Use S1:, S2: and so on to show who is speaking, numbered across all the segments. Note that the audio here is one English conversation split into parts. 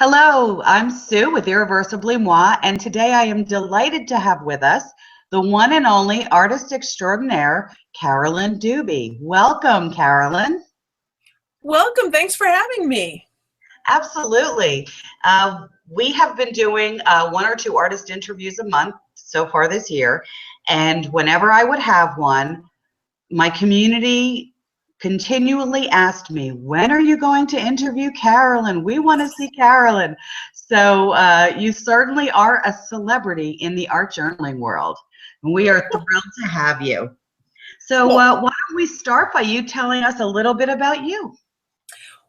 S1: Hello, I'm Sue with Irreversibly Moi, and today I am delighted to have with us the one and only artist extraordinaire, Carolyn Dube. Welcome, Carolyn.
S2: Welcome. Thanks for having me.
S1: Absolutely. We have been doing one or two artist interviews a month so far this year, and whenever I would have one, my community continually asked me, when are you going to interview Carolyn? We want to see Carolyn. So you certainly are a celebrity in the art journaling world. And we are thrilled to have you. So why don't we start by you telling us a little bit about you?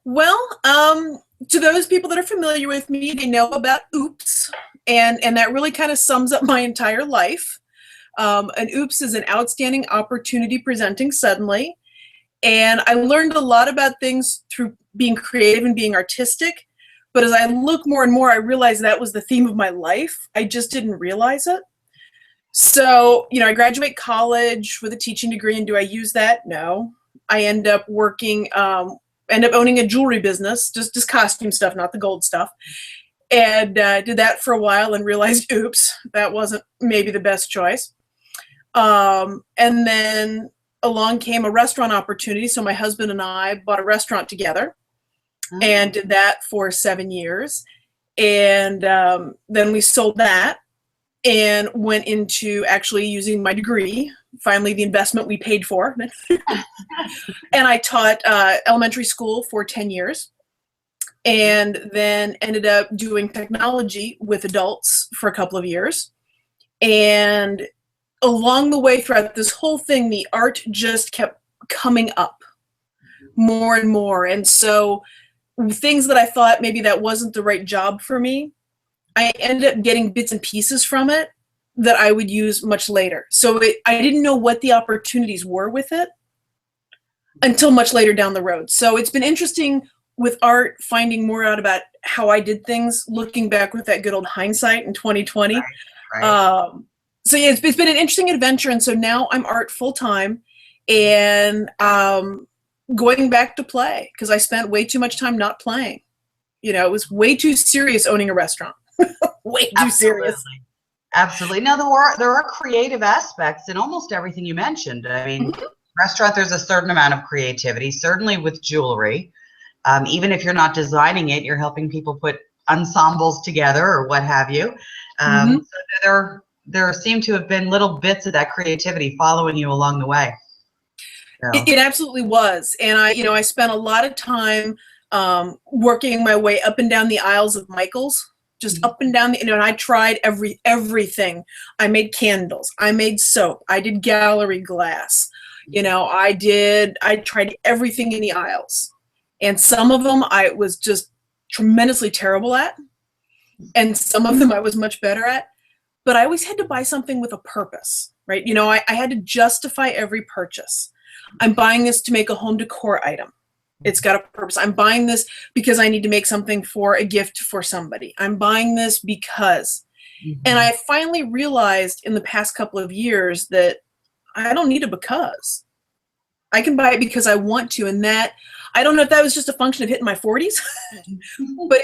S2: Well, to those people that are familiar with me, they know about Oops, and that really kind of sums up my entire life. An Oops is an outstanding opportunity presenting suddenly. And I learned a lot about things through being creative and being artistic. But as I look more and more, I realized that was the theme of my life. I just didn't realize it. So, I graduate college with a teaching degree, and do I use that? No. I end up owning a jewelry business, just costume stuff, not the gold stuff. And did that for a while and realized, oops, that wasn't maybe the best choice. And then along came a restaurant opportunity. So my husband and I bought a restaurant together and did that for 7 years. And then we sold that and went into actually using my degree, finally the investment we paid for. And I taught elementary school for 10 years and then ended up doing technology with adults for a couple of years. And along the way throughout this whole thing, the art just kept coming up more and more. And so things that I thought maybe that wasn't the right job for me, I ended up getting bits and pieces from it that I would use much later. So I didn't know what the opportunities were with it until much later down the road. So it's been interesting with art, finding more out about how I did things, looking back with that good old hindsight in 2020. Right. So yeah, it's been an interesting adventure, and so now I'm art full-time and going back to play because I spent way too much time not playing. It was way too serious owning a restaurant. Way too serious.
S1: Absolutely. Now, there are creative aspects in almost everything you mentioned. I mean, restaurant, there's a certain amount of creativity, certainly with jewelry. Even if you're not designing it, you're helping people put ensembles together or what have you. So there seem to have been little bits of that creativity following you along the way. So.
S2: It absolutely was. And I spent a lot of time working my way up and down the aisles of Michael's, just up and down and I tried everything. I made candles, I made soap, I did gallery glass. I tried everything in the aisles. And some of them I was just tremendously terrible at. And some of them I was much better at. But I always had to buy something with a purpose, right? I had to justify every purchase. I'm buying this to make a home decor item. It's got a purpose. I'm buying this because I need to make something for a gift for somebody. I'm buying this because. And I finally realized in the past couple of years that I don't need a because. I can buy it because I want to. And that, I don't know if that was just a function of hitting my 40s, but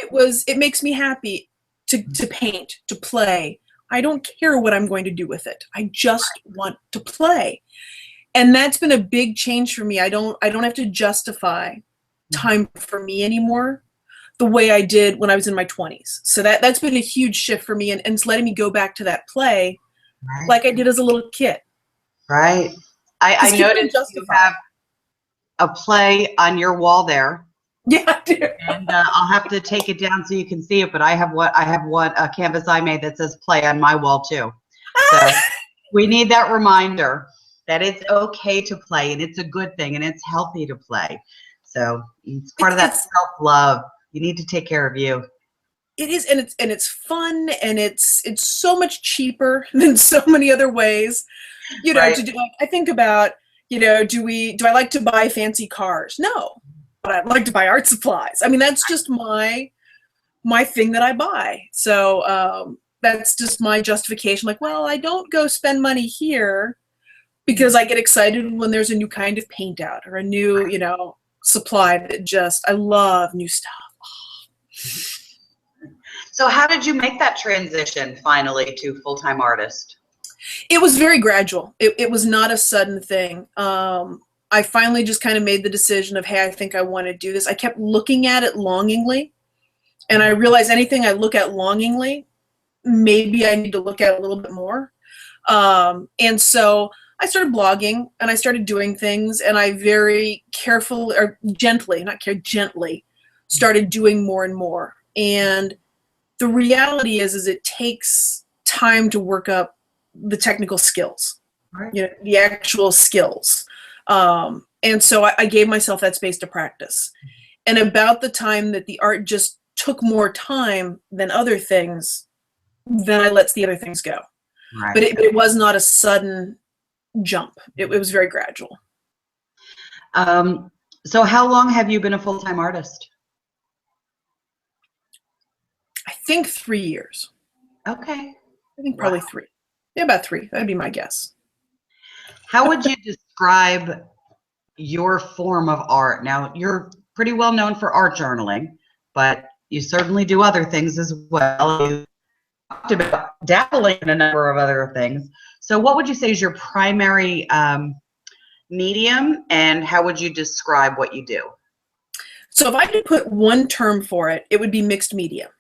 S2: it makes me happy to paint, to play. I don't care what I'm going to do with it. I just want to play. And that's been a big change for me. I don't have to justify time for me anymore the way I did when I was in my 20s. So that's been a huge shift for me, and it's letting me go back to that play like I did as a little kid.
S1: Right. I noticed you have a play on your wall there.
S2: Yeah, I do.
S1: And I'll have to take it down so you can see it, but I have a canvas I made that says play on my wall too. So we need that reminder that it's okay to play, and it's a good thing, and it's healthy to play. So it's part of that self-love. You need to take care of you.
S2: It is, and it's fun, and it's so much cheaper than so many other ways.
S1: Right.
S2: To do. I think about, do I like to buy fancy cars? No, but I'd like to buy art supplies. I mean, that's just my thing that I buy. So that's just my justification. Like, well, I don't go spend money here because I get excited when there's a new kind of paint out or a new, supply that I love new stuff.
S1: So how did you make that transition finally to full-time artist?
S2: It was very gradual. It was not a sudden thing. I finally just kind of made the decision of, hey, I think I want to do this. I kept looking at it longingly, and I realized anything I look at longingly, maybe I need to look at a little bit more. And so I started blogging, and I started doing things, and I very carefully, or gently, gently, started doing more and more. And the reality is it takes time to work up the technical skills,
S1: Right.
S2: you know, the actual skills. And so I gave myself that space to practice. And about the time that the art just took more time than other things, then I let the other things go.
S1: Right.
S2: But it was not a sudden jump. It was very gradual.
S1: So how long have you been a full-time artist?
S2: I think 3 years.
S1: Okay.
S2: I think probably 3. Yeah, about 3. That'd be my guess.
S1: How would you describe your form of art? Now, you're pretty well known for art journaling, but you certainly do other things as well. You talked about dabbling in a number of other things. So what would you say is your primary medium, and how would you describe what you do?
S2: So if I could put one term for it, it would be mixed media.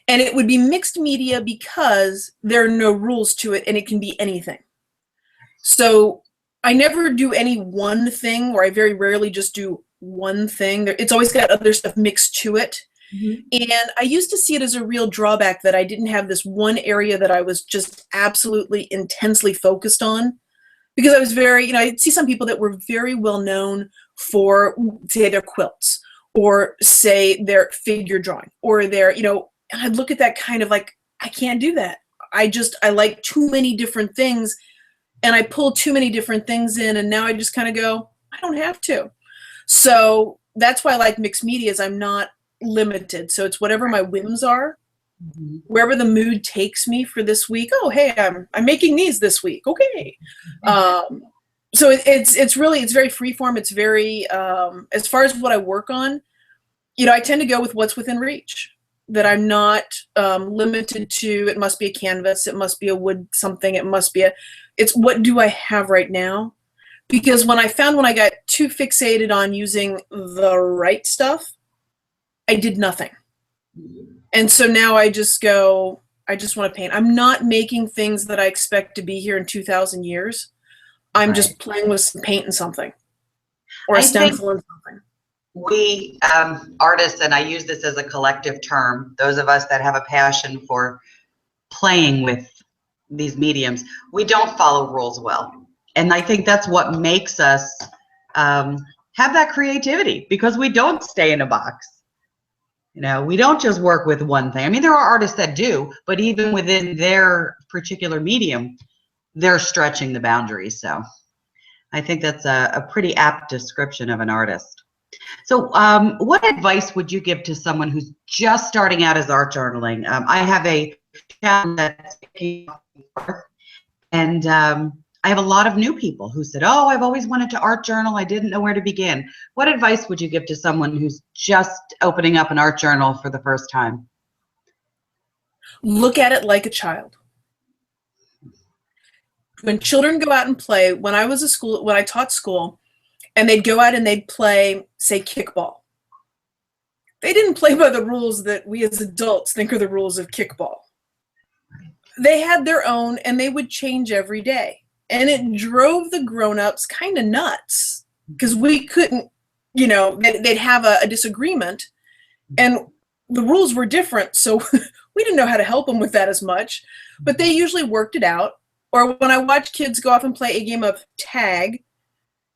S2: And it would be mixed media because there are no rules to it, and it can be anything. So I never do any one thing, or I very rarely just do one thing. It's always got other stuff mixed to it. Mm-hmm. And I used to see it as a real drawback that I didn't have this one area that I was just absolutely intensely focused on. Because I was very, you know, I'd see some people that were very well known for, say, their quilts, or say their figure drawing, or their, you know, and I'd look at that kind of like, I can't do that. I like too many different things, and I pull too many different things in, and now I just kind of go, I don't have to. So that's why I like mixed media, is I'm not limited. So it's whatever my whims are, mm-hmm. wherever the mood takes me for this week. Oh, hey, I'm making these this week. Okay. So it's very freeform. It's very, as far as what I work on, you know, I tend to go with what's within reach. That I'm not limited to, it must be a canvas, it must be a wood something, it's what do I have right now? Because when I got too fixated on using the right stuff, I did nothing. And so now I just go, I just want to paint. I'm not making things that I expect to be here in 2,000 years. I'm just playing with some paint and something, or a stencil and something.
S1: We artists, and I use this as a collective term, those of us that have a passion for playing with these mediums, we don't follow rules well. And I think that's what makes us have that creativity, because we don't stay in a box. You know, we don't just work with one thing. I mean, there are artists that do, but even within their particular medium, they're stretching the boundaries. So I think that's a pretty apt description of an artist. So what advice would you give to someone who's just starting out as art journaling? I have a channel that's and I have a lot of new people who said, oh, I've always wanted to art journal. I didn't know where to begin. What advice would you give to someone who's just opening up an art journal for the first time?
S2: Look at it like a child. When children go out and play, when I taught school, and they'd go out and they'd play, say, kickball. They didn't play by the rules that we as adults think are the rules of kickball. They had their own, and they would change every day. And it drove the grown-ups kind of nuts, because we couldn't, you know, they'd have a disagreement, and the rules were different, so we didn't know how to help them with that as much. But they usually worked it out. Or when I watch kids go off and play a game of tag,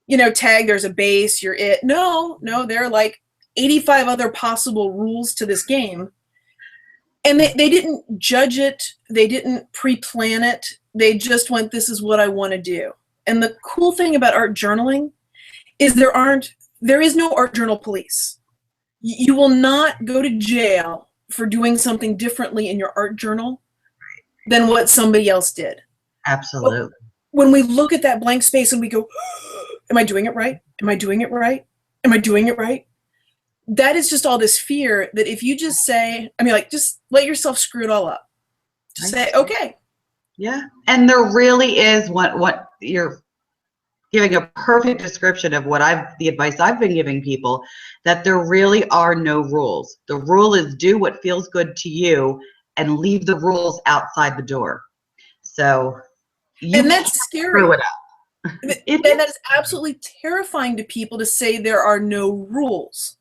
S2: you know, tag, there's a base, you're it. No, there are like 85 other possible rules to this game. And they didn't judge it. They didn't pre-plan it. They just went, this is what I want to do. And the cool thing about art journaling is there is no art journal police. You will not go to jail for doing something differently in your art journal than what somebody else did.
S1: Absolutely.
S2: But when we look at that blank space and we go, am I doing it right? Am I doing it right? Am I doing it right? that is just all this fear that if you just say, I mean, like, just let yourself screw it all up. Just say, okay.
S1: Yeah. And there really is what you're giving a perfect description of the advice I've been giving people, that there really are no rules. The rule is do what feels good to you and leave the rules outside the door. So
S2: and that's scary.
S1: Screw it up.
S2: And that is absolutely terrifying to people to say there are no rules.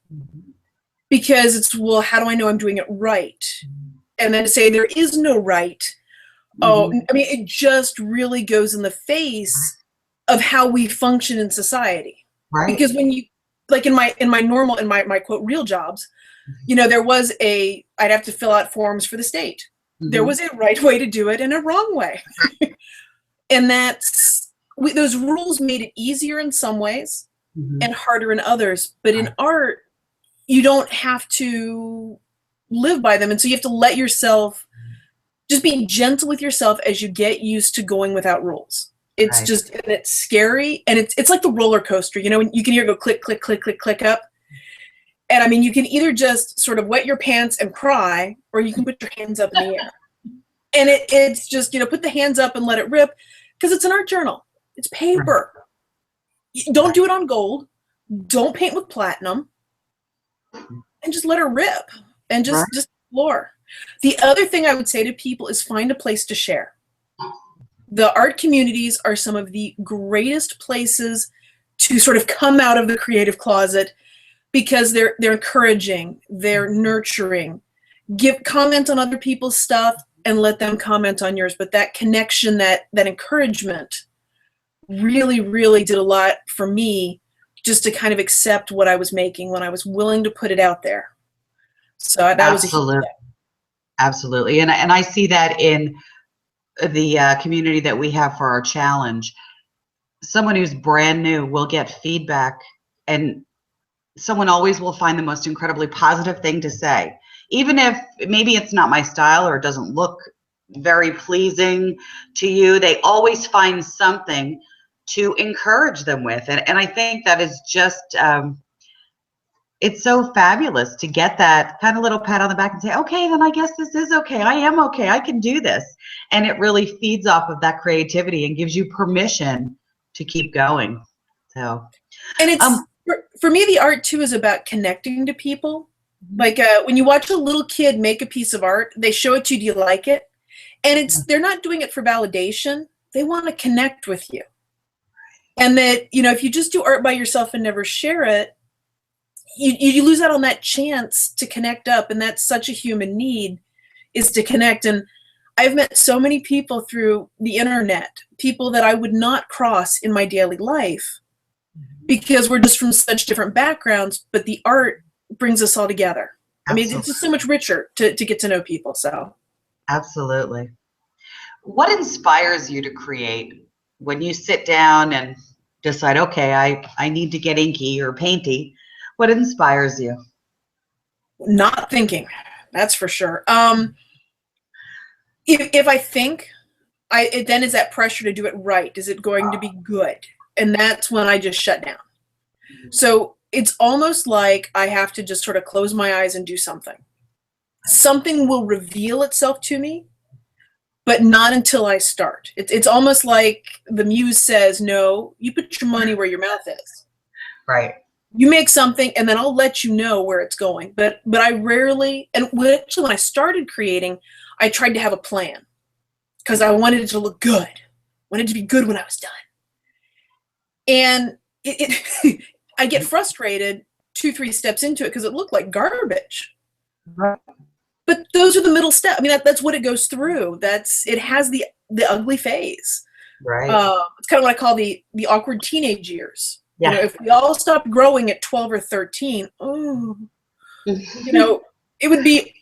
S2: Because it's, well, how do I know I'm doing it right? And then to say there is no right. Oh, I mean, it just really goes in the face of how we function in society.
S1: Right.
S2: Because when you, like in my quote real jobs, you know, I'd have to fill out forms for the state. There was a right way to do it and a wrong way. And those rules made it easier in some ways and harder in others. But in art, you don't have to live by them. And so you have to let yourself, just be gentle with yourself as you get used to going without rules. It's just, and it's scary. And it's like the roller coaster, you know, you can hear it go click, click, click, click, click up. And I mean, you can either just sort of wet your pants and cry, or you can put your hands up in the air. And it's just, you know, put the hands up and let it rip, because it's an art journal. It's paper. Don't do it on gold. Don't paint with platinum. And just let her rip and just explore. The other thing I would say to people is find a place to share. The art communities are some of the greatest places to sort of come out of the creative closet, because they're encouraging, they're nurturing. Comment on other people's stuff and let them comment on yours. But that connection, that encouragement really, really did a lot for me, just to kind of accept what I was making when I was willing to put it out there. So that was a huge thing.
S1: Absolutely. And I see that in the community that we have for our challenge. Someone who's brand new will get feedback, and someone always will find the most incredibly positive thing to say. Even if maybe it's not my style or it doesn't look very pleasing to you, they always find something to encourage them with. And I think that is just, it's so fabulous to get that kind of little pat on the back and say, okay, then I guess this is okay. I am okay. I can do this. And it really feeds off of that creativity and gives you permission to keep going. So,
S2: and it's, for me, the art too is about connecting to people. Like when you watch a little kid make a piece of art, they show it to you, do you like it? And they're not doing it for validation. They want to connect with you. And that, you know, if you just do art by yourself and never share it, you lose out on that chance to connect up. And that's such a human need, is to connect. And I've met so many people through the internet, people that I would not cross in my daily life, because we're just from such different backgrounds, but the art brings us all together. Absolutely. I mean, it's just so much richer to get to know people. So
S1: absolutely. What inspires you to create when you sit down and decide, okay, I need to get inky or painty? What inspires you?
S2: Not thinking, that's for sure. If I think, it then is that pressure to do it right. Is it going to be good? And that's when I just shut down. So it's almost like I have to just sort of close my eyes and do something. Something will reveal itself to me, but not until I start. It's almost like the muse says, no, you put your money where your mouth is.
S1: Right.
S2: You make something and then I'll let you know where it's going. But I rarely, and actually when I started creating, I tried to have a plan, because I wanted it to look good. I wanted it to be good when I was done. And I get frustrated 2-3 steps into it because it looked like garbage.
S1: Right.
S2: But those are the middle steps. I mean, that's what it goes through. It has the ugly phase.
S1: Right.
S2: It's kind of what I call the awkward teenage years.
S1: Yeah.
S2: You know, if we all stopped growing at 12 or 13, you know, it would be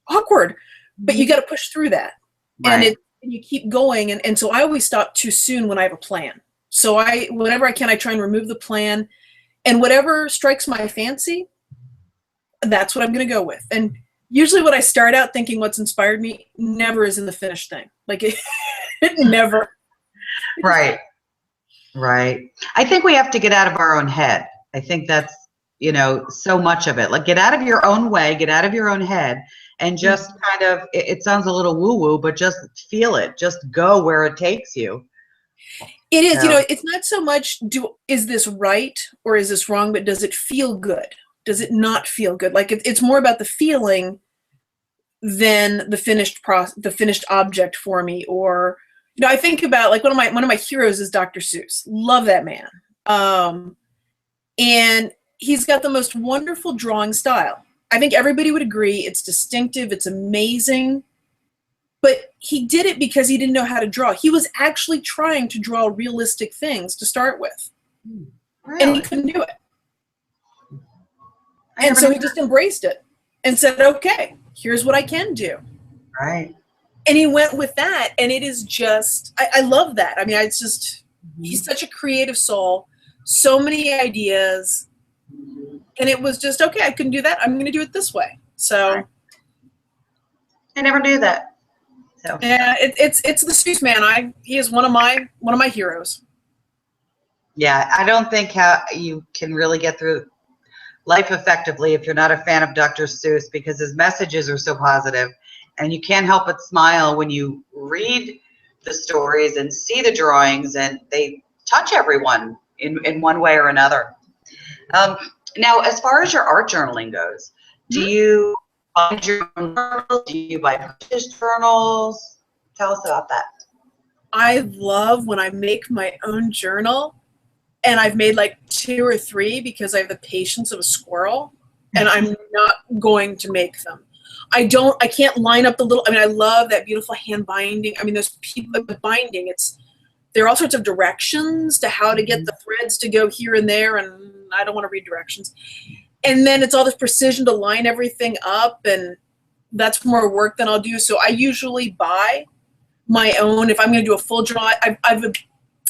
S2: awkward. But you got to push through that. Right. And you keep going. And so I always stop too soon when I have a plan. So whenever I can, I try and remove the plan. And whatever strikes my fancy, that's what I'm going to go with. And usually when I start out thinking what's inspired me, never is in the finished thing. Like it never.
S1: Right. Right. I think we have to get out of our own head. I think that's you know, so much of it. Like, get out of your own way, get out of your own head, and just kind of, it sounds a little woo-woo, but just feel it. Just go where it takes you.
S2: It is,
S1: So,
S2: you know, it's not so much is this right or is this wrong, but does it feel good? Does it not feel good? Like it's more about the feeling than the finished object for me. Or, you know, I think about, like, one of my heroes is Dr. Seuss. Love that man. And he's got the most wonderful drawing style. I think everybody would agree it's distinctive, it's amazing. But he did it because he didn't know how to draw. He was actually trying to draw realistic things to start with.
S1: really?
S2: And he couldn't do it. And so he just embraced it and said, okay, here's what I can do.
S1: Right.
S2: And he went with that. And it is just, I love that. I mean, it's just, he's such a creative soul, so many ideas. And it was just, okay, I couldn't do that. I'm going to do it this way. So
S1: I never knew that. So.
S2: Yeah, it's the Seuss man. He is one of my heroes.
S1: Yeah, I don't think how you can really get through life effectively if you're not a fan of Dr. Seuss, because his messages are so positive, and you can't help but smile when you read the stories and see the drawings, and they touch everyone in one way or another. Now, as far as your art journaling goes, do you find your own journals? Do you buy purchased journals? Tell us about that.
S2: I love when I make my own journal, and I've made like 2 or 3 because I have the patience of a squirrel, and I'm not going to make them. I can't line up the little, I mean, I love that beautiful hand binding. I mean, those people, the binding, there are all sorts of directions to how to get the threads to go here and there, and I don't want to read directions. And then it's all this precision to line everything up, and that's more work than I'll do. So I usually buy my own. If I'm going to do a full draw,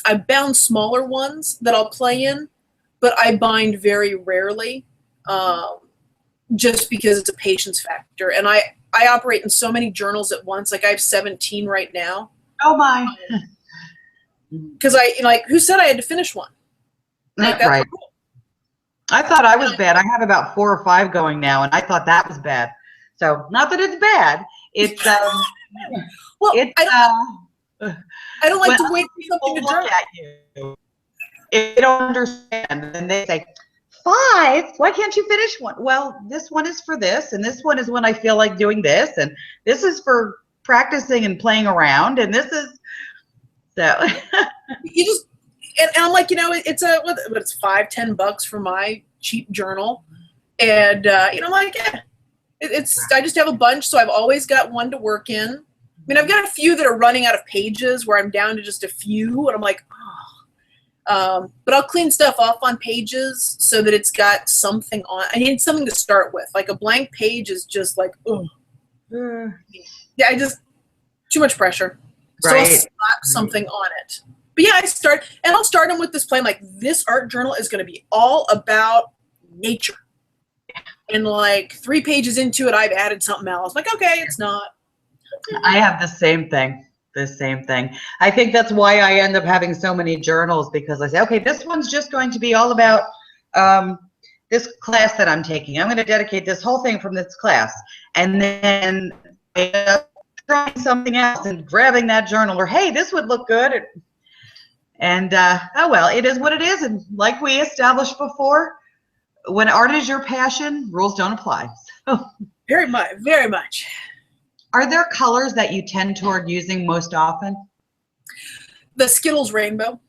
S2: I've bound smaller ones that I'll play in, but I bind very rarely, just because it's a patience factor. And I operate in so many journals at once. Like, I have 17 right now.
S1: Oh my!
S2: Because who said I had to finish one? Like, that's
S1: right.
S2: cool.
S1: I thought I was bad. I have about 4 or 5 going now, and I thought that was bad. So, not that it's bad. It's
S2: well,
S1: it's,
S2: I don't like to wait for something to
S1: look
S2: journal.
S1: at you. If they don't understand, and they say, 5? Why can't you finish one? Well, this one is for this, and this one is when I feel like doing this, and this is for practicing and playing around, and this is so.
S2: You just, and I'm like, it's $5-10 for my cheap journal, and I'm like, yeah, I just have a bunch, so I've always got one to work in. I mean, I've got a few that are running out of pages where I'm down to just a few, and I'm like, but I'll clean stuff off on pages so that it's got something on. I need something to start with. Like, a blank page is just like, oh, yeah, too much pressure. So I'll slap something on it. But yeah, I'll start them with this plan. Like, this art journal is going to be all about nature. And like 3 pages into it, I've added something else. Like, okay, it's not.
S1: I have the same thing. I think that's why I end up having so many journals, because I say, okay, this one's just going to be all about this class that I'm taking. I'm going to dedicate this whole thing from this class. And then I end up trying something else and grabbing that journal, or, hey, this would look good. And, oh, well, it is what it is. And like we established before, when art is your passion, rules don't apply. So,
S2: very much, very much.
S1: Are there colors that you tend toward using most often?
S2: The Skittles rainbow.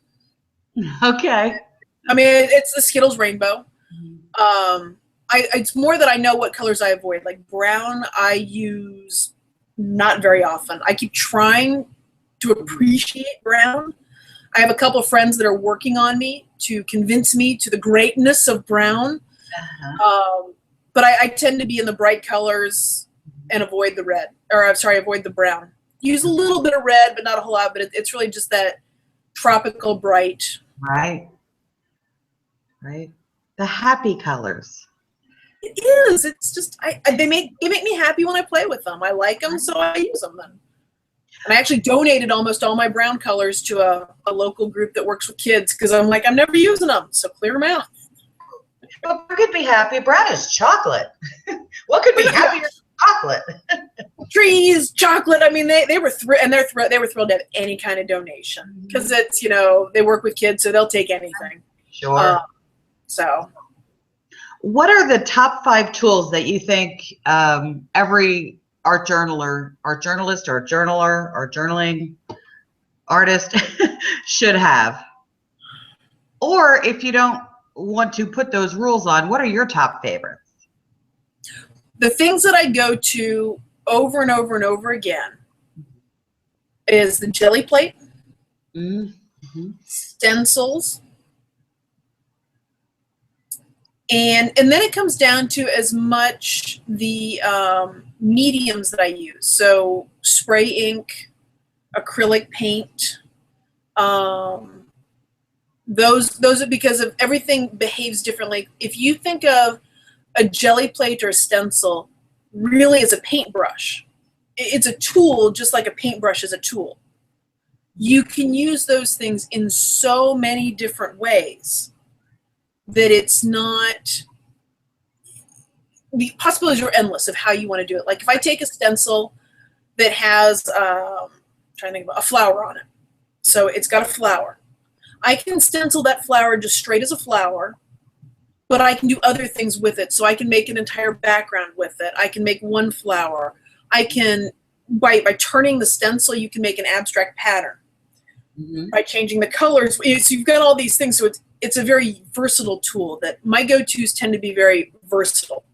S1: Okay.
S2: I mean, it's the Skittles rainbow. It's more that I know what colors I avoid. Like, brown, I use not very often. I keep trying to appreciate brown. I have a couple of friends that are working on me to convince me to the greatness of brown. But I tend to be in the bright colors and avoid the red, avoid the brown. Use a little bit of red, but not a whole lot, but it's really just that tropical bright.
S1: Right. The happy colors.
S2: It is. It's just, they make me happy when I play with them. I like them, so I use them then. And I actually donated almost all my brown colors to a local group that works with kids, because I'm like, I'm never using them, so clear them out.
S1: Well, Brad could be happy. Brad is chocolate. What could be happier than chocolate?
S2: Trees, chocolate. I mean, they were they were thrilled to have any kind of donation because it's, they work with kids, so they'll take anything.
S1: Sure.
S2: So,
S1: what are the top 5 tools that you think every art journaler, art journalist, or journaler, or journaling artist should have? Or if you don't want to put those rules on, what are your top favorites?
S2: the things that I go to over and over and over again is the jelly plate, stencils, and then it comes down to as much the mediums that I use. So spray ink, acrylic paint, those are because of everything behaves differently. If you think of a jelly plate or a stencil really as a paintbrush, it's a tool just like a paintbrush is a tool. You can use those things in so many different ways that it's not, the possibilities are endless of how you want to do it. Like if I take a stencil that has, I'm trying to think about a flower on it. So it's got a flower. I can stencil that flower just straight as a flower, but I can do other things with it. So I can make an entire background with it. I can make one flower. I can, by turning the stencil, you can make an abstract pattern. By changing the colors. So you've got all these things. So it's a very versatile tool that my go-tos tend to be very versatile.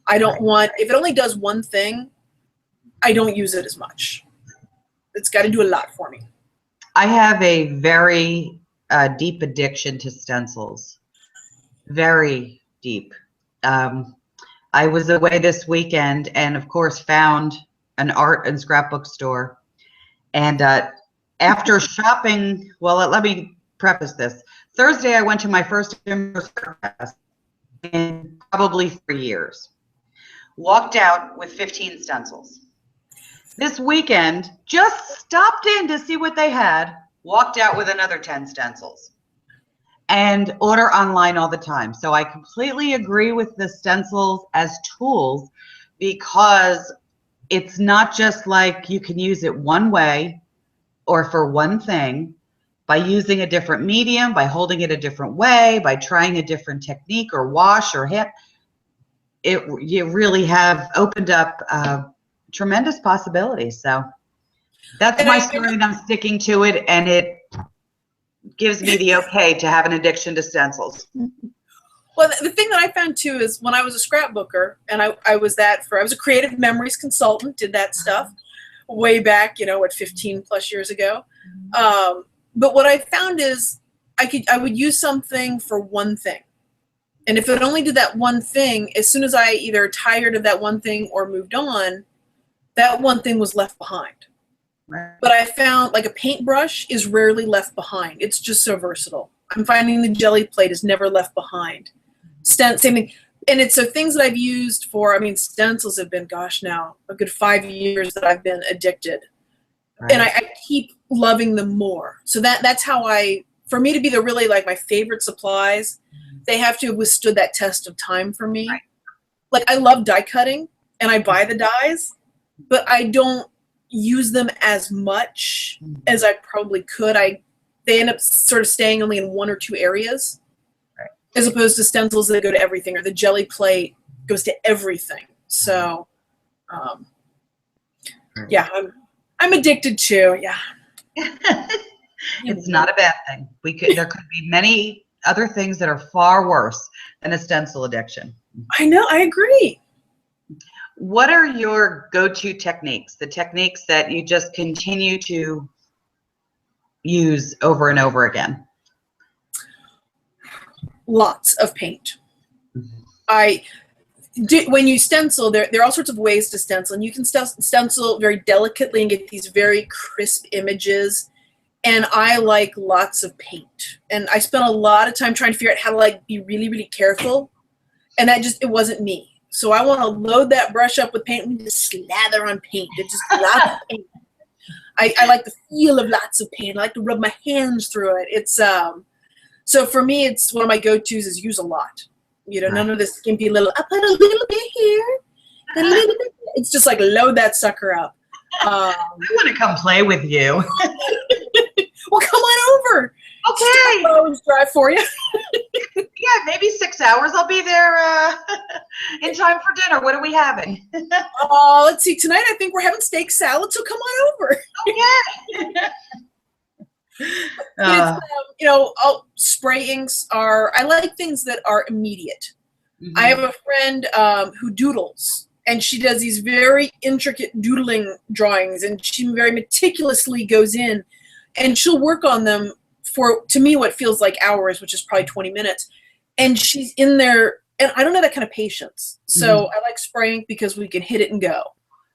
S2: I don't want, if it only does one thing, I don't use it as much. It's got to do a lot for me.
S1: I have a very deep addiction to stencils. Very deep. I was away this weekend and of course found an art and scrapbook store. And after shopping, well, let me preface this. Thursday, I went to my first class in probably 3 years. Walked out with 15 stencils. This weekend, just stopped in to see what they had, walked out with another 10 stencils. And order online all the time. So I completely agree with the stencils as tools because it's not just like you can use it one way or for one thing. By using a different medium, by holding it a different way, by trying a different technique or wash or hit, you really have opened up tremendous possibilities. So that's my story and I'm sticking to it, and it gives me the okay to have an addiction to stencils.
S2: Well, the thing that I found too is when I was a scrapbooker, and I was a creative memories consultant, did that stuff way back, 15 plus years ago. But what I found is I would use something for one thing. And if it only did that one thing, as soon as I either tired of that one thing or moved on, that one thing was left behind. Right. But I found like a paintbrush is rarely left behind. It's just so versatile. I'm finding the jelly plate is never left behind. Same thing. And it's so things that I've used for, stencils have been, now, a good 5 years that I've been addicted. Right. And I keep loving them more. So that's how for me to be really like my favorite supplies, they have to have withstood that test of time for me. Right. Like I love die cutting and I buy the dies, but I don't use them as much as I probably could. They end up sort of staying only in one or two areas, right, as opposed to stencils that go to everything, or the jelly plate goes to everything. So, yeah, I'm addicted to, yeah.
S1: It's not a bad thing. There could be many other things that are far worse than a stencil addiction.
S2: I know, I agree.
S1: What are your go-to techniques, the techniques that you just continue to use over and over again?
S2: Lots of paint. When you stencil, there are all sorts of ways to stencil, and you can stencil very delicately and get these very crisp images. And I like lots of paint. And I spent a lot of time trying to figure out how to be really, really careful. And it wasn't me. So I want to load that brush up with paint and just slather on paint. It's just lots of paint. I like the feel of lots of paint. I like to rub my hands through it. It's so for me, it's one of my go-tos is use a lot. You know,
S1: Right.
S2: none of this skimpy little, I put a little bit here, a little bit. It's just like load that sucker up.
S1: I want to come play with you.
S2: Well, come on over.
S1: Okay.
S2: I'll drive for you.
S1: Yeah, maybe 6 hours. I'll be there in time for dinner. What are we having?
S2: Let's see. Tonight, I think we're having steak salad, so come on over.
S1: Yeah.
S2: But you know, spray inks are, I like things that are immediate.
S1: Mhm.
S2: I have a friend who doodles, and she does these very intricate doodling drawings, and she very meticulously goes in, and she'll work on them for, to me, what feels like hours, which is probably 20 minutes. And she's in there, and I don't have that kind of patience. So I like spray ink because we can hit it and go.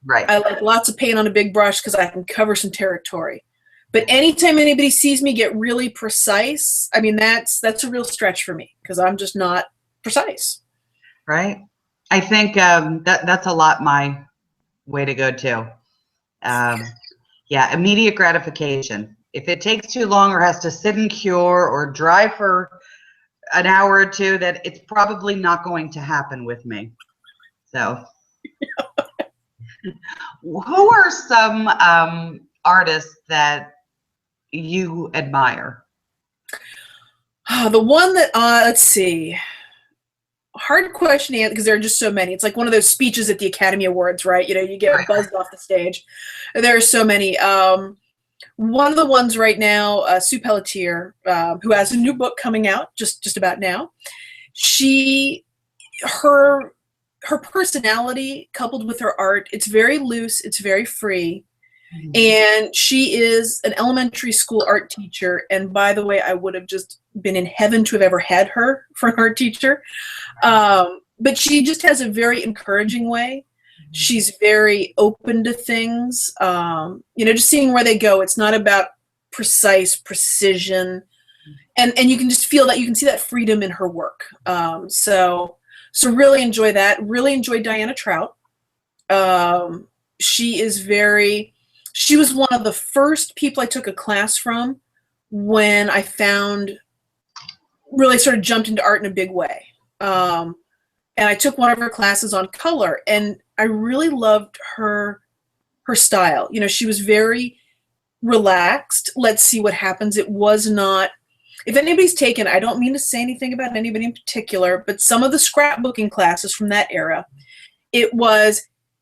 S1: Right.
S2: I like lots of paint on a big brush because I can cover some territory. But anytime anybody sees me get really precise, I mean, that's a real stretch for me because I'm just not precise.
S1: Right. I think that's a lot my way to go too. Yeah, immediate gratification. If it takes too long or has to sit and cure or dry for an hour or two, that it's probably not going to happen with me. So, who are some artists that you admire?
S2: The one that, let's see, hard question to answer because there are just so many. It's like one of those speeches at the Academy Awards, right? You know, you get buzzed off the stage. There are so many. One of the ones right now, Sue Pelletier, who has a new book coming out just about now. Her personality coupled with her art, it's very loose, it's very free. Mm-hmm. And she is an elementary school art teacher. And by the way, I would have just been in heaven to have ever had her for an art teacher. But she just has a very encouraging way. She's very open to things, you know, just seeing where they go. It's not about precision. And you can just feel that, you can see that freedom in her work. So really enjoy that. Really enjoy Diana Trout. She was one of the first people I took a class from when I really sort of jumped into art in a big way. And I took one of her classes on color, and I really loved her style. You know, she was very relaxed. Let's see what happens. It was not, if anybody's taken, I don't mean to say anything about anybody in particular, but some of the scrapbooking classes from that era, it was,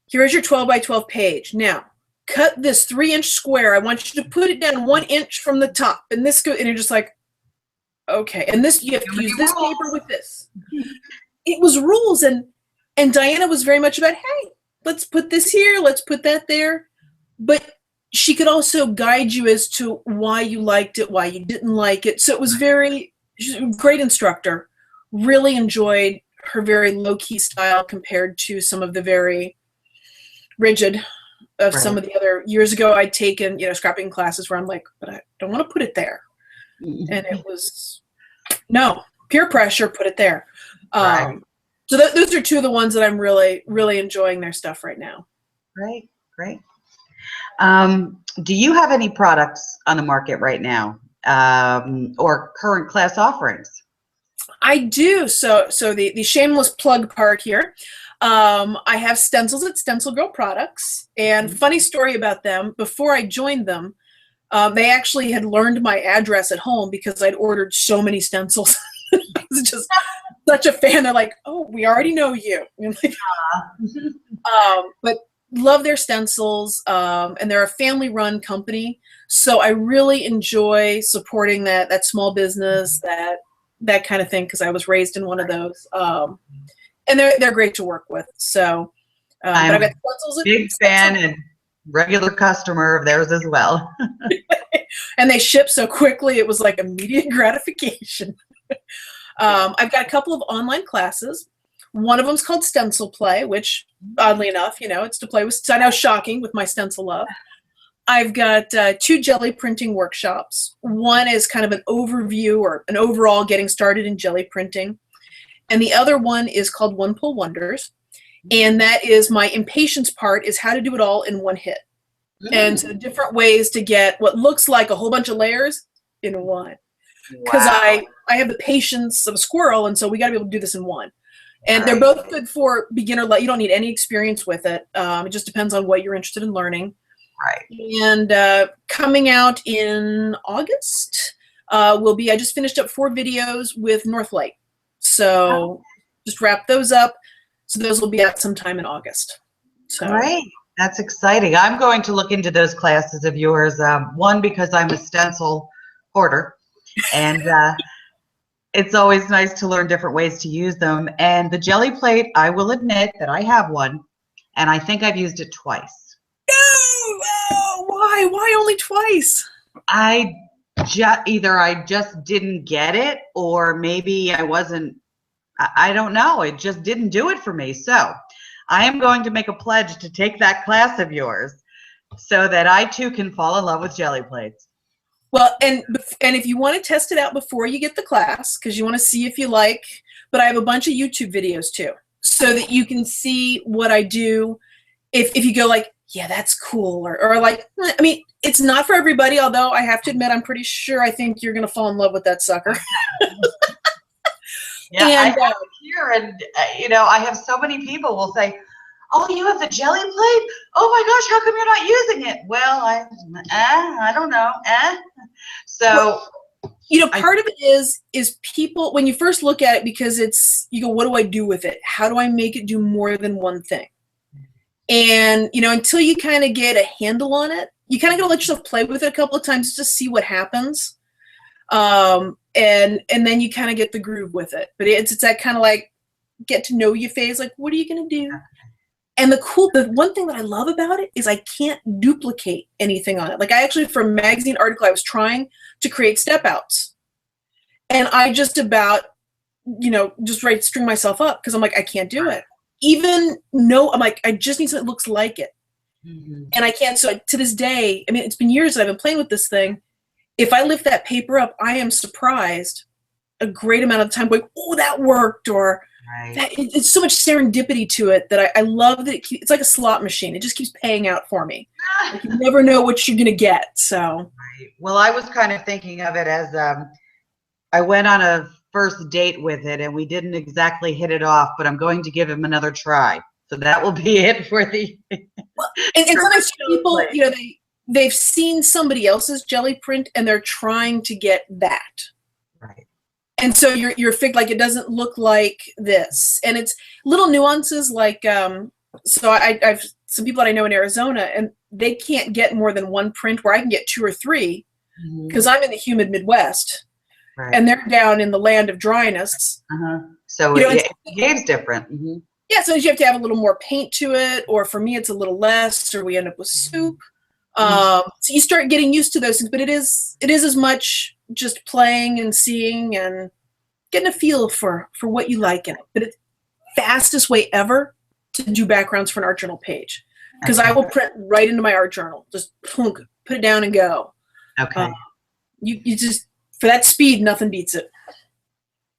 S2: here's your 12 by 12 page. Now, cut this 3-inch square. I want you to put it down 1 inch from the top. And this goes, and you're just like, okay. And this, you have to use this paper with this. It was rules, and Diana was very much about, hey, let's put this here, let's put that there. But she could also guide you as to why you liked it, why you didn't like it. So it was she's a great instructor. Really enjoyed her very low-key style compared to some of the very rigid of some of the other years ago I'd taken, you know, scrapping classes where I'm like, but I don't want to put it there. And it was, no, peer pressure, put it there. So those are two of the ones that I'm really, really enjoying their stuff right now.
S1: Great. Do you have any products on the market right now, or current class offerings?
S2: I do. So the shameless plug part here. I have stencils at Stencil Girl Products, and funny story about them. Before I joined them, they actually had learned my address at home because I'd ordered so many stencils. I was just such a fan. They're like, oh, we already know you. But love their stencils, and they're a family-run company. So I really enjoy supporting that small business, that kind of thing, because I was raised in one of those. And they're great to work with. So
S1: I'm
S2: but I've got stencils,
S1: big fan and regular customer of theirs as well.
S2: And they ship so quickly, it was like immediate gratification. I've got a couple of online classes. One of them is called Stencil Play, which oddly enough, you know, it's to play with. I know, shocking with my stencil love. I've got 2 jelly printing workshops. One is kind of an overview or an overall getting started in jelly printing. And the other one is called One Pull Wonders. And that is my impatience part, is how to do it all in one hit. And so different ways to get what looks like a whole bunch of layers in one. Because I have the patience of a squirrel, and so we got to be able to do this in one. And they're both good for beginner. You don't need any experience with it. It just depends on what you're interested in learning.
S1: Right.
S2: And coming out in August will be, I just finished up 4 videos with Northlight. So just wrap those up. So those will be out sometime in August. So.
S1: Great. That's exciting. I'm going to look into those classes of yours. One, because I'm a stencil hoarder, and it's always nice to learn different ways to use them. And the jelly plate, I will admit that I have one, and I think I've used it twice.
S2: No! Why? Why only twice?
S1: Either I just didn't get it, or maybe I wasn't, I don't know. It just didn't do it for me. So I am going to make a pledge to take that class of yours so that I too can fall in love with jelly plates.
S2: Well, and if you want to test it out before you get the class, because you want to see if you like, but I have a bunch of YouTube videos too, so that you can see what I do. If you go like, yeah, that's cool, or like, I mean, it's not for everybody, although I have to admit, I'm pretty sure I think you're going to fall in love with that sucker.
S1: Yeah, and, I have it here, and you know, I have so many people will say, "Oh, you have the jelly plate? Oh my gosh, how come you're not using it?" Well, I don't know. So,
S2: well, you know, part of it is people, when you first look at it, because you go, what do I do with it? How do I make it do more than one thing? And you know, until you kind of get a handle on it, you kind of gotta let yourself play with it a couple of times just to see what happens. And then you kind of get the groove with it. But it's that kind of like get to know you phase, like, what are you going to do? And the one thing that I love about it is I can't duplicate anything on it. Like I actually, for a magazine article, I was trying to create step outs, and I just about, you know, just string myself up because I'm like, I can't do it. I'm like, I just need something that looks like it. Mm-hmm. And I can't. So to this day, I mean, it's been years that I've been playing with this thing. If I lift that paper up, I am surprised a great amount of the time, going, oh, that worked, or it's so much serendipity to it that I love that it's like a slot machine. It just keeps paying out for me. Like you never know what you're going to get. So.
S1: Right. Well, I was kind of thinking of it as I went on a first date with it, and we didn't exactly hit it off, but I'm going to give him another try. So that will be it for the.
S2: Well, and sometimes people, you know, they've seen somebody else's jelly print and they're trying to get that.
S1: Right.
S2: And so you're like, it doesn't look like this. And it's little nuances like, so I've some people that I know in Arizona, and they can't get more than one print where I can get 2 or 3 because I'm in the humid Midwest. Right. And they're down in the land of dryness.
S1: So it behaves different.
S2: Yeah, so you have to have a little more paint to it, or for me, it's a little less, or we end up with soup. So you start getting used to those things, but it is as much just playing and seeing and getting a feel for what you like in it. But it's the fastest way ever to do backgrounds for an art journal page, because I will print right into my art journal, just put it down and go.
S1: Okay.
S2: You just, for that speed, nothing beats it.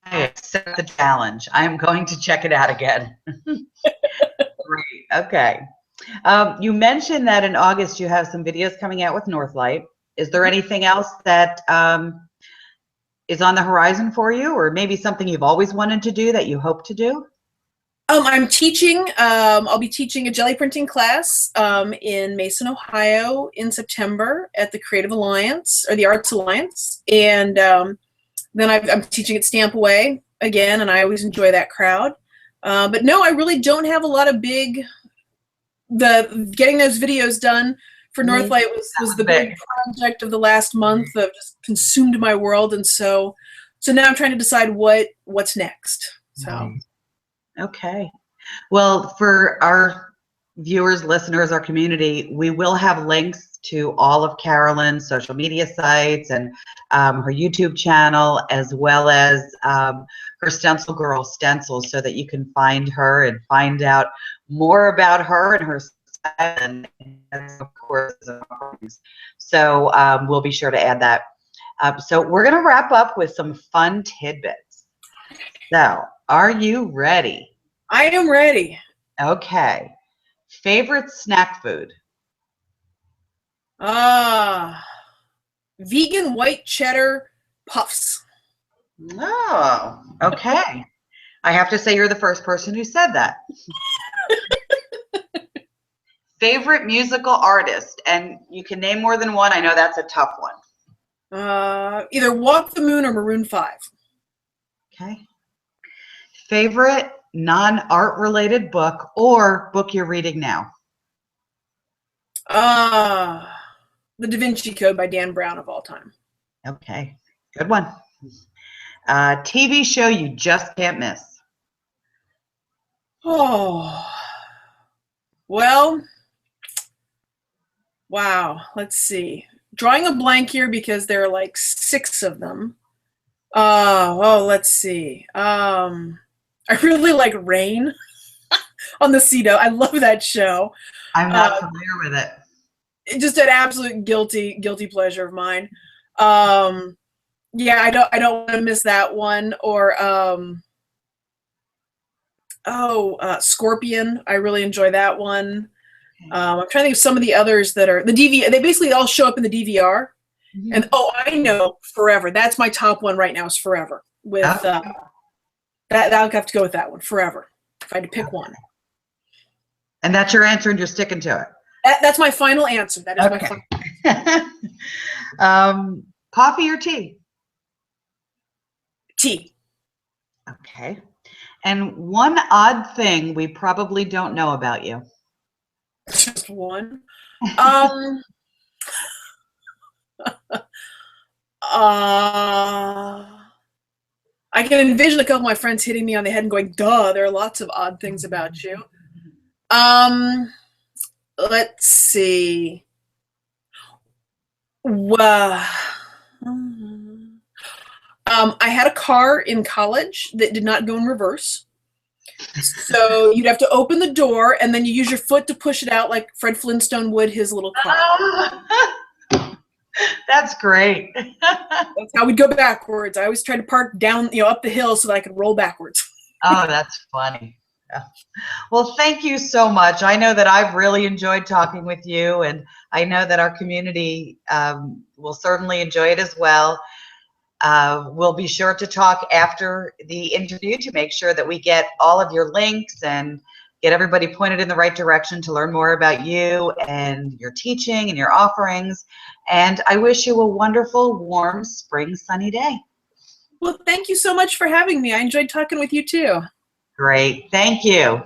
S1: I accept the challenge. I'm going to check it out again. Great. Okay. You mentioned that in August you have some videos coming out with Northlight. Is there anything else that is on the horizon for you, or maybe something you've always wanted to do that you hope to do?
S2: I'm teaching. I'll be teaching a jelly printing class in Mason, Ohio in September at the Creative Alliance, or the Arts Alliance. And then I'm teaching at Stamp Away again, and I always enjoy that crowd. But no, I really don't have a lot of big... Getting those videos done for Northlight was the big project of the last month that just consumed my world, and so now I'm trying to decide what's next. So,
S1: okay, well, for our viewers, listeners, our community, we will have links to all of Carolyn's social media sites and her YouTube channel, as well as her Stencil Girl stencils, so that you can find her and find out more about her and her style, and of course, so we'll be sure to add that. So we're going to wrap up with some fun tidbits. So, are you ready?
S2: I am ready.
S1: Okay. Favorite snack food?
S2: Vegan white cheddar puffs.
S1: Oh, okay. I have to say you're the first person who said that. Favorite musical artist, and you can name more than one. I know that's a tough one.
S2: Either Walk the Moon or Maroon 5.
S1: Okay. Favorite non-art related book or book you're reading now?
S2: The Da Vinci Code by Dan Brown of all time.
S1: Okay, good one. TV show you just can't miss.
S2: Oh, well, wow. Let's see. Drawing a blank here because there are like 6 of them. Let's see. I really like Rain on the Cedo. I love that show.
S1: I'm not familiar with it.
S2: It's just an absolute guilty pleasure of mine. Yeah, I don't want to miss that one. Or Scorpion. I really enjoy that one. I'm trying to think of some of the others that are the DVR. They basically all show up in the DVR. Mm-hmm. And I know, Forever. That's my top one right now. Is Forever with that. I'll have to go with that one. Forever. If I had to pick one.
S1: And that's your answer, and you're sticking to it.
S2: That's my final answer. That is
S1: okay. My final. Coffee or tea?
S2: Tea.
S1: Okay. And one odd thing we probably don't know about you.
S2: Just one. I can envision a couple of my friends hitting me on the head and going, duh, there are lots of odd things about you. Let's see. I had a car in college that did not go in reverse. So you'd have to open the door and then you use your foot to push it out like Fred Flintstone would his little car.
S1: That's great.
S2: That's how we'd go backwards. I always tried to park down, up the hill so that I could roll backwards.
S1: Oh, that's funny. Yeah. Well, thank you so much. I know that I've really enjoyed talking with you, and I know that our community will certainly enjoy it as well. We'll be sure to talk after the interview to make sure that we get all of your links and get everybody pointed in the right direction to learn more about you and your teaching and your offerings. And I wish you a wonderful, warm, spring, sunny day.
S2: Well, thank you so much for having me. I enjoyed talking with you too.
S1: Great. Thank you.